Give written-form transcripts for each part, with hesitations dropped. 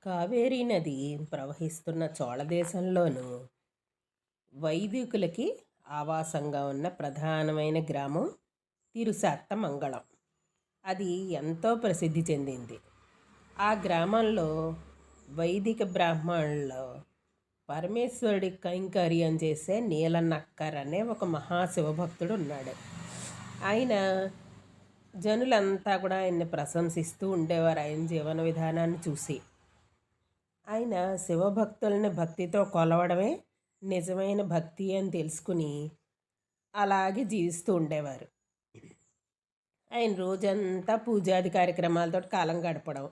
కావేరీ నది ప్రవహిస్తున్న చోళదేశంలోను వైదికులకి ఆవాసంగా ఉన్న ప్రధానమైన గ్రామం తిరుసాత్తమంగళం. అది ఎంతో ప్రసిద్ధి చెందింది. ఆ గ్రామంలో వైదిక బ్రాహ్మణుల్లో పరమేశ్వరుడి కైంకర్యం చేసే నీలనక్కర్ అనే ఒక మహాశివభక్తుడు ఉన్నాడు. ఆయన జనులంతా కూడా ఆయన్ని ప్రశంసిస్తూ ఉండేవారు ఆయన జీవన విధానాన్ని చూసి. ఆయన శివభక్తులని భక్తితో కొలవడమే నిజమైన భక్తి అని తెలుసుకుని అలాగే జీవిస్తూ ఉండేవారు. ఆయన రోజంతా పూజాది కార్యక్రమాలతో కాలం గడపడం,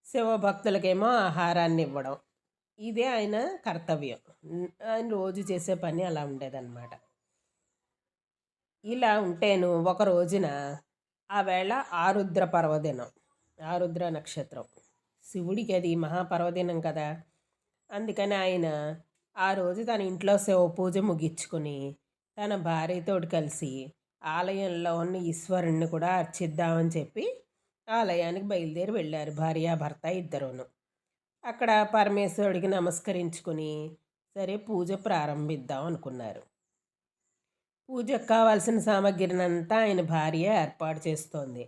శివభక్తులకేమో ఆహారాన్ని ఇవ్వడం, ఇదే ఆయన కర్తవ్యం. ఆయన రోజు చేసే పని అలా ఉండేదన్నమాట. ఇలా ఉంటేను ఒక రోజున ఆ వేళ ఆరుద్ర పర్వదినం, ఆరుద్ర నక్షత్రం, శివుడికి అది మహాపర్వదినం కదా. అందుకని ఆయన ఆ రోజు తన ఇంట్లో శివ పూజ ముగించుకొని తన భార్యతో కలిసి ఆలయంలో ఉన్న ఈశ్వరుణ్ణి కూడా అర్చిద్దామని చెప్పి ఆలయానికి బయలుదేరి వెళ్ళారు భార్యాభర్త ఇద్దరును. అక్కడ పరమేశ్వరుడికి నమస్కరించుకొని సరే పూజ ప్రారంభిద్దాం అనుకున్నారు. పూజకు కావాల్సిన సామగ్రినంతా ఆయన భార్య ఏర్పాటు చేస్తోంది.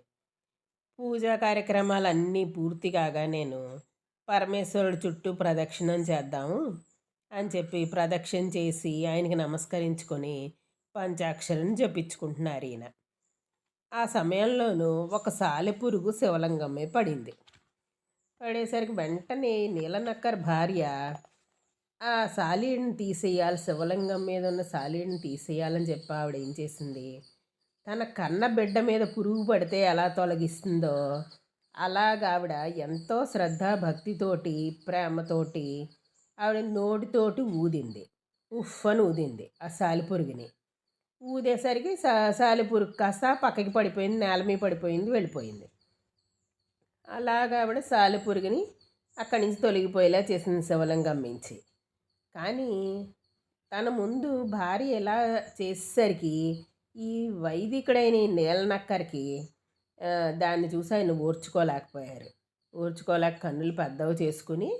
పూజా కార్యక్రమాలన్నీ పూర్తి కాగా నేను పరమేశ్వరుడు చుట్టూ ప్రదక్షిణం చేద్దాము అని చెప్పి ప్రదక్షిణ చేసి ఆయనకి నమస్కరించుకొని పంచాక్షరం జపించుకుంటున్నారు ఈయన. ఆ సమయంలోనూ ఒక సాలెపురుగు శివలింగం మీద పడింది. పడేసరికి వెంటనే నీలనక్కర్ భార్య ఆ సాలీడిని తీసేయాలి, శివలింగం మీద ఉన్న సాలీడిని తీసేయాలని చెప్పి ఆవిడ ఏం చేసింది, తన కన్న బిడ్డ మీద పురుగు పడితే ఎలా తొలగిస్తుందో అలాగ ఆవిడ ఎంతో శ్రద్ధ భక్తితోటి ప్రేమతోటి ఆవిడ నోటితోటి ఊదింది. ఉఫ్ అని ఊదింది ఆ సాలిపురుగుని. ఊదేసరికి సాలిపురుగు కాస్త పక్కకి పడిపోయింది, నేల మీద పడిపోయింది, వెళ్ళిపోయింది. అలాగ ఆవిడ సాలిపురుగుని అక్కడి నుంచి తొలగిపోయేలా చేసింది శివలింగం మించి. కానీ తన ముందు భార్య ఎలా చేసేసరికి ఈ వైదికుడైన నీలనక్కరికి దాన్ని చూసి ఆయన ఓర్చుకోలేక కన్నులు పెద్దవి చేసుకుని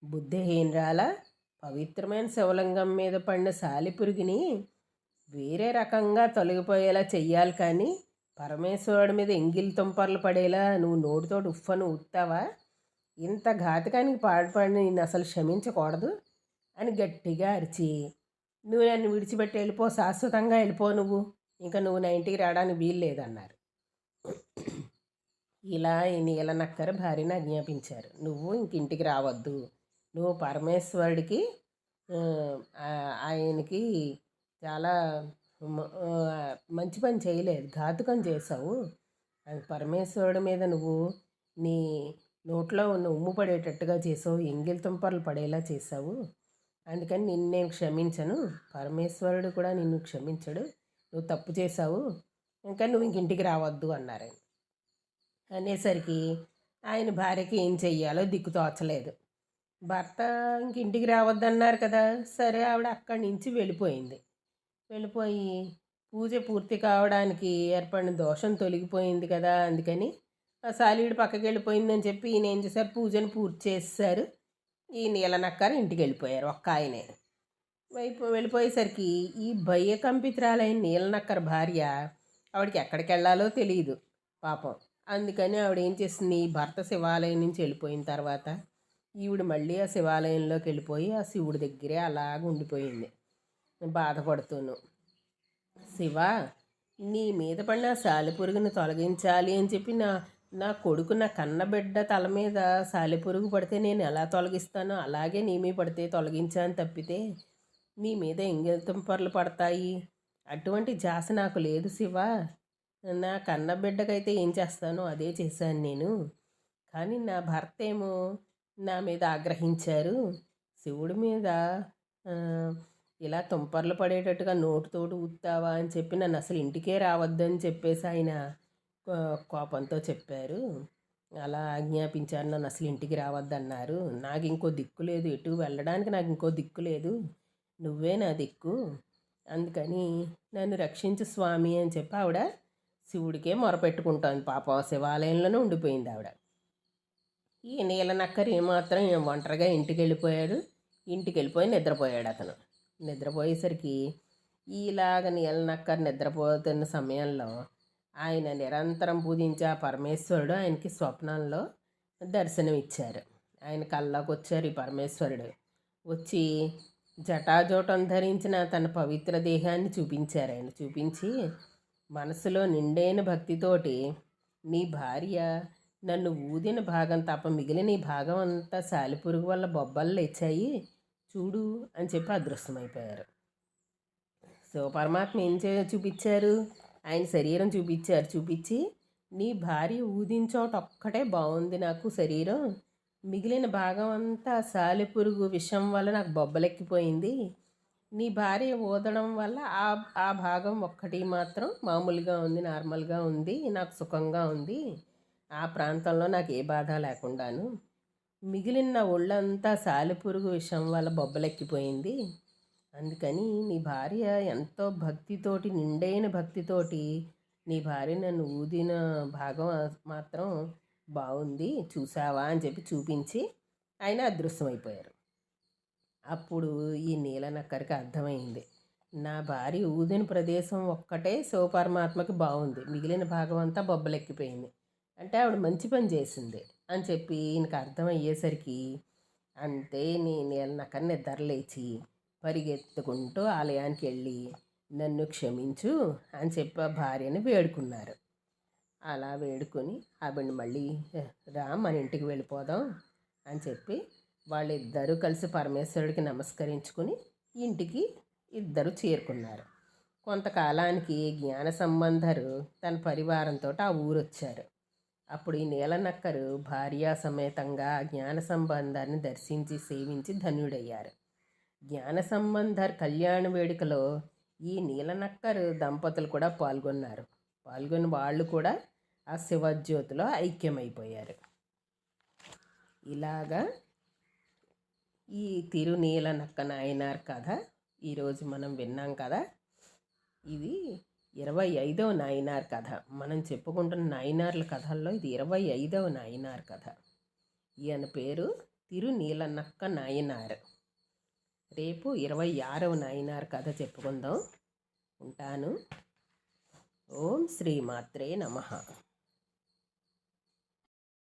బుద్ధిహీనరాల పవిత్రమైన శివలింగం మీద పడిన సాలిపురుగుని వేరే రకంగా తొలగిపోయేలా చెయ్యాలి, కానీ పరమేశ్వరుడి మీద ఎంగిలి తుంపర్లు పడేలా నువ్వు నోటితోటి ఉఫ్ఫను ఊతావా, ఇంత ఘాతకానికి పాడుపడిన నేను అసలు క్షమించకూడదు అని గట్టిగా అరిచి, నువ్వు నన్ను విడిచిపెట్టి వెళ్ళిపో, శాశ్వతంగా వెళ్ళిపో, ఇంకా నువ్వు నా ఇంటికి రావడానికి వీలు లేదన్నారు. ఇలా ఈ నీలనక్కర భార్యను ఆజ్ఞాపించారు, నువ్వు ఇంక ఇంటికి రావద్దు, నువ్వు పరమేశ్వరుడికి ఆయనకి చాలా మంచి పని చేయలేదు, ఘాతుకం చేసావు, అది పరమేశ్వరుడి మీద నువ్వు నీ నోట్లో ఉన్న ఉమ్ము పడేటట్టుగా చేసావు, ఎంగిలి తుంపర్లు పడేలా చేసావు, అందుకని నిన్ను నేను క్షమించను, పరమేశ్వరుడు కూడా నిన్ను క్షమించడు, నువ్వు తప్పు చేసావు, ఇంకా నువ్వు ఇంక ఇంటికి రావద్దు అన్నారు. అనేసరికి ఆయన భార్యకి ఏం చెయ్యాలో దిక్కు తోచలేదు. భర్త ఇంక ఇంటికి రావద్దన్నారు కదా, సరే ఆవిడ అక్కడి నుంచి వెళ్ళిపోయింది. వెళ్ళిపోయి పూజ పూర్తి కావడానికి ఏర్పడిన దోషం తొలగిపోయింది కదా, అందుకని ఆ సాలీడు పక్కకి వెళ్ళిపోయిందని చెప్పి ఈయన ఏం చేశారు, పూజను పూర్తి చేసేసారు. ఈ నీలనక్కర్ ఇంటికి వెళ్ళిపోయారు ఒక్క ఆయనే. వెళ్ళిపోయేసరికి ఈ భయకంపితురాలైన నీలనక్కర్ భార్య ఆవిడకి ఎక్కడికి వెళ్ళాలో తెలియదు పాపం. అందుకని ఆవిడ ఏం చేసింది, భర్త శివాలయం నుంచి వెళ్ళిపోయిన తర్వాత ఈవిడ మళ్ళీ ఆ శివాలయంలోకి వెళ్ళిపోయి ఆ శివుడి దగ్గరే అలాగ ఉండిపోయింది బాధపడుతూను. శివ, నీ మీద పడిన సాలెపురుగుని తొలగించాలి అని చెప్పి నా కొడుకు, నా కన్నబిడ్డ తల మీద సాలెపురుగు పడితే నేను ఎలా తొలగిస్తానో అలాగే నీ మీద పడితే తొలగించాను తప్పితే నీ మీద ఎంగిలి తుంపర్లు పడతాయి అటువంటి జాస నాకు లేదు శివ. నా కన్నబిడ్డకైతే ఏం చేస్తానో అదే చేశాను నేను, కానీ నా భర్త ఏమో నా మీద ఆగ్రహించారు, శివుడి మీద ఇలా తుంపర్లు పడేటట్టుగా నోటితోటి ఊతావా అని చెప్పి నన్ను అసలు ఇంటికే రావద్దని చెప్పేసి ఆయన కోపంతో చెప్పారు, అలా ఆజ్ఞాపించారు, నన్ను అసలు ఇంటికి రావద్దన్నారు, నాకు ఇంకో దిక్కు లేదు, ఎటు వెళ్ళడానికి నాకు ఇంకో దిక్కు లేదు, నువ్వే నా దిక్కు, అందుకని నన్ను రక్షించు స్వామి అని చెప్పి ఆవిడ శివుడికే మొరపెట్టుకుంటాను. పాపం శివాలయంలోనే ఉండిపోయింది ఆవిడ. ఈ నీలనక్కరి మాత్రం ఒంటరిగా ఇంటికి వెళ్ళిపోయాడు. ఇంటికి వెళ్ళిపోయి నిద్రపోయాడు అతను. నిద్రపోయేసరికి ఈలాగ నీలనక్కర్ నిద్రపోతున్న సమయంలో ఆయన నిరంతరం పూజించే ఆ పరమేశ్వరుడు ఆయనకి స్వప్నంలో దర్శనమిచ్చారు. ఆయన కల్లోకి వచ్చారు ఈ పరమేశ్వరుడు. వచ్చి జటాజూటం ధరించిన తన పవిత్ర దేహాన్ని చూపించారు. ఆయన చూపించి మనసులో నిండైన భక్తితోటి నీ భార్య నన్ను ఊదిన భాగం తప్ప మిగిలిన ఈ భాగం అంతా సాలిపురుగు వల్ల బొబ్బలు లేచాయి చూడు అని చెప్పి అదృశ్యమైపోయారు. సో పరమాత్మ ఏం చూపించారు, ఆయన శరీరం చూపించారు. చూపించి నీ భార్య ఊదిన చోట ఒక్కటే బాగుంది నాకు శరీరం, మిగిలిన భాగం అంతా సాలిపురుగు విషం వల్ల నాకు బొబ్బలెక్కిపోయింది. నీ భార్య ఊదడం వల్ల ఆ భాగం ఒక్కటి మాత్రం మామూలుగా ఉంది, నార్మల్గా ఉంది, నాకు సుఖంగా ఉంది. ఆ ప్రాంతంలో నాకు ఏ బాధ లేకుండాను. మిగిలిన ఒళ్ళంతా సాలిపురుగు విషం వల్ల బొబ్బలెక్కిపోయింది. అందుకని నీ భార్య ఎంతో భక్తితోటి, నిండైన భక్తితోటి నీ భార్య నన్ను ఊదిన భాగం మాత్రం బాగుంది చూసావా అని చెప్పి చూపించి ఆయన అదృశ్యమైపోయారు. అప్పుడు ఈ నీలనక్కరికి అర్థమైంది, నా భార్య ఊదిన ప్రదేశం ఒక్కటే శివపరమాత్మకి బాగుంది, మిగిలిన భాగం అంతా బొబ్బలెక్కిపోయింది అంటే ఆవిడ మంచి పని చేసింది అని చెప్పి ఈయనకు అర్థమయ్యేసరికి అంతే నీలనక్కర్ నిద్రలేచి పరిగెత్తుకుంటూ ఆలయానికి వెళ్ళి నన్ను క్షమించు అని చెప్పి భార్యని వేడుకున్నారు. అలా వేడుకొని ఆవిడని మళ్ళీ రా మన ఇంటికి వెళ్ళిపోదాం అని చెప్పి వాళ్ళిద్దరూ కలిసి పరమేశ్వరుడికి నమస్కరించుకుని ఇంటికి ఇద్దరు చేరుకున్నారు. కొంతకాలానికి జ్ఞాన సంబంధరు తన పరివారంతో ఆ ఊరొచ్చారు. అప్పుడు ఈ నీలనక్కరు భార్యా సమేతంగా జ్ఞాన సంబంధాన్ని దర్శించి సేవించి ధన్యుడయ్యారు. జ్ఞాన సంబంధర్ కళ్యాణ వేడుకలో ఈ నీలనక్కరు దంపతులు కూడా పాల్గొని వాళ్ళు కూడా ఆ శివజ్యోతిలో ఐక్యమైపోయారు. ఇలాగా ఈ తిరునీలనక్క నాయనార్ కథ ఈరోజు మనం విన్నాం కదా. ఇది 25వ నాయనార్ కథ. మనం చెప్పుకుంటున్న నాయనార్ల కథల్లో ఇది 25వ నాయనార్ కథ. ఈయన పేరు తిరునీలనక్క నాయనార్. రేపు 26వ నాయనార్ కథ చెప్పుకుందాం. ఉంటాను. ఓం శ్రీ మాత్రే నమః.